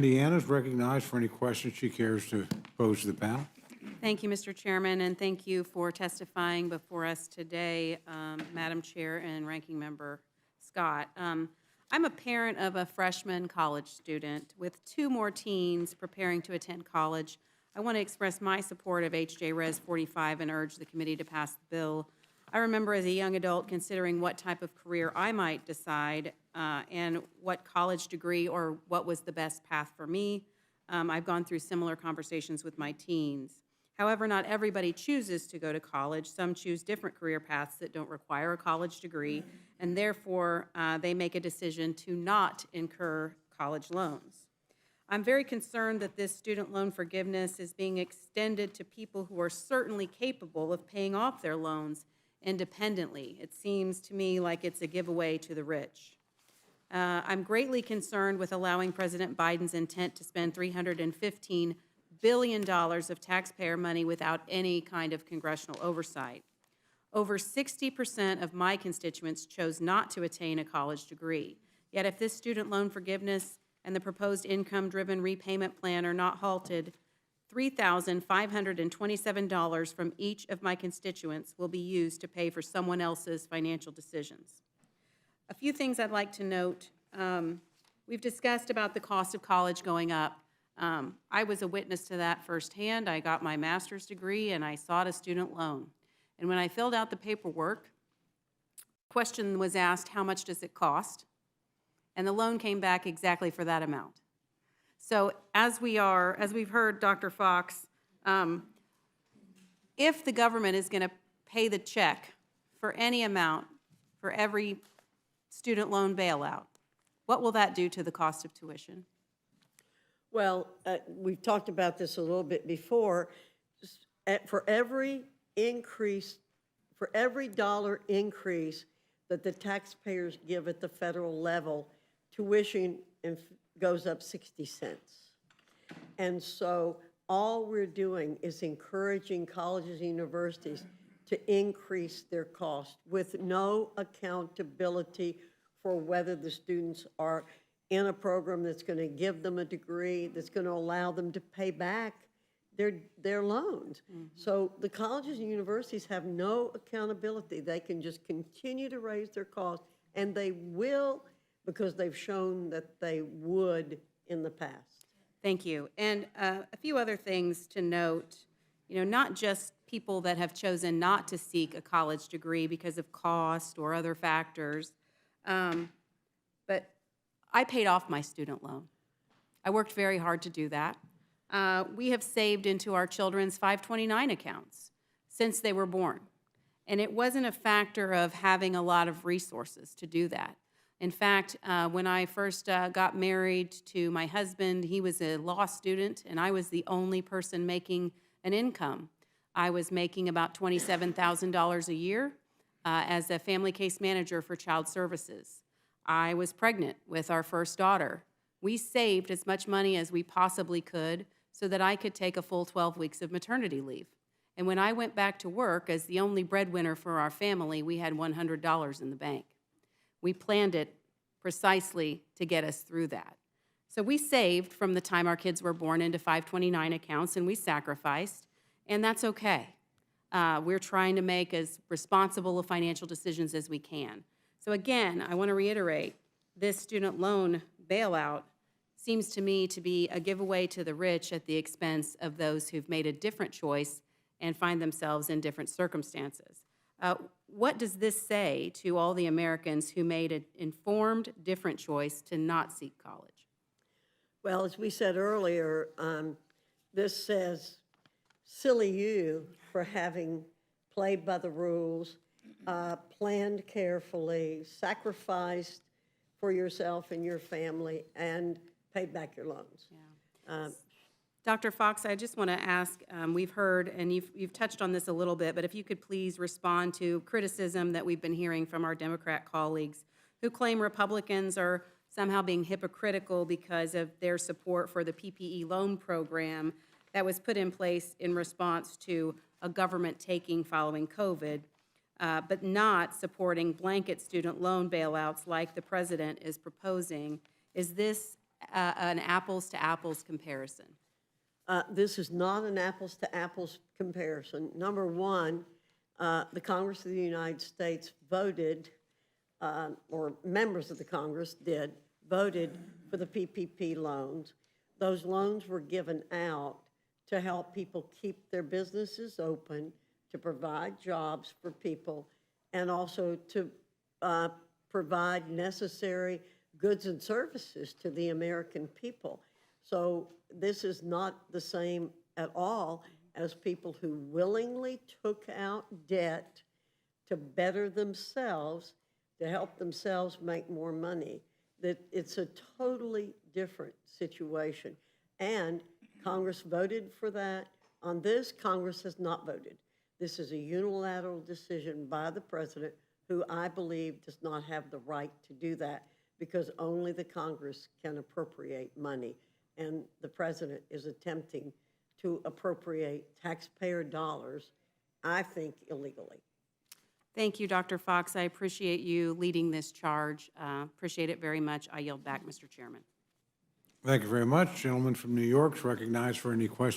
Deanna is recognized for any questions she cares to pose to the panel. Thank you, Mr. Chairman, and thank you for testifying before us today, Madam Chair and Ranking Member Scott. I'm a parent of a freshman college student with 2 more teens preparing to attend college. I want to express my support of HJ Res 45 and urge the committee to pass the bill. I remember as a young adult considering what type of career I might decide and what college degree or what was the best path for me. I've gone through similar conversations with my teens. However, not everybody chooses to go to college. Some choose different career paths that don't require a college degree, and therefore they make a decision to not incur college loans. I'm very concerned that this student loan forgiveness is being extended to people who are certainly capable of paying off their loans independently. It seems to me like it's a giveaway to the rich. I'm greatly concerned with allowing President Biden's intent to spend $315 billion of taxpayer money without any kind of congressional oversight. Over 60% of my constituents chose not to attain a college degree. Yet if this student loan forgiveness and the proposed income-driven repayment plan are not halted, $3,527 from each of my constituents will be used to pay for someone else's financial decisions. A few things I'd like to note. We've discussed about the cost of college going up. I was a witness to that firsthand. I got my master's degree and I sought a student loan. And when I filled out the paperwork, the question was asked, how much does it cost? And the loan came back exactly for that amount. So as we've heard Dr. Foxx, if the government is going to pay the check for any amount for every student loan bailout, what will that do to the cost of tuition? Well, we've talked about this a little bit before. For every dollar increase that the taxpayers give at the federal level, tuition goes up 60 cents. And so all we're doing is encouraging colleges and universities to increase their cost with no accountability for whether the students are in a program that's going to give them a degree, that's going to allow them to pay back their loans. Mm-hmm. So the colleges and universities have no accountability. They can just continue to raise their costs, and they will because they've shown that they would in the past. Thank you. And a few other things to note, not just people that have chosen not to seek a college degree because of cost or other factors, but I paid off my student loan. I worked very hard to do that. We have saved into our children's 529 accounts since they were born. And it wasn't a factor of having a lot of resources to do that. In fact, when I first got married to my husband, he was a law student, and I was the only person making an income. I was making about $27,000 a year as a family case manager for child services. I was pregnant with our first daughter. We saved as much money as we possibly could so that I could take a full 12 weeks of maternity leave. And when I went back to work as the only breadwinner for our family, we had $100 in the bank. We planned it precisely to get us through that. So we saved from the time our kids were born into 529 accounts, and we sacrificed, and that's okay. We're trying to make as responsible of financial decisions as we can. So again, I want to reiterate, this student loan bailout seems to me to be a giveaway to the rich at the expense of those who've made a different choice and find themselves in different circumstances. What does this say to all the Americans who made an informed, different choice to not seek college? Well, as we said earlier, this says, silly you for having played by the rules, planned carefully, sacrificed for yourself and your family, and paid back your loans. Yeah. Dr. Foxx, I just want to ask, we've heard, and you've touched on this a little bit, but if you could please respond to criticism that we've been hearing from our Democrat colleagues who claim Republicans are somehow being hypocritical because of their support for the PPE loan program that was put in place in response to a government taking following COVID, but not supporting blanket student loan bailouts like the president is proposing. Is this an apples-to-apples comparison? This is not an apples-to-apples comparison. Number one, the Congress of the United States voted, or members of the Congress voted for the PPP loans. Those loans were given out to help people keep their businesses open, to provide jobs for people, and also to provide necessary goods and services to the American people. So this is not the same at all as people who willingly took out debt to better themselves, to help themselves make more money. That it's a totally different situation. And Congress voted for that. On this, Congress has not voted. This is a unilateral decision by the president, who I believe does not have the right to do that, because only the Congress can appropriate money. And the president is attempting to appropriate taxpayer dollars, I think, illegally. Thank you, Dr. Foxx. I appreciate you leading this charge. Appreciate it very much. I yield back, Mr. Chairman. Thank you very much. Gentleman from New York is recognized for any questions.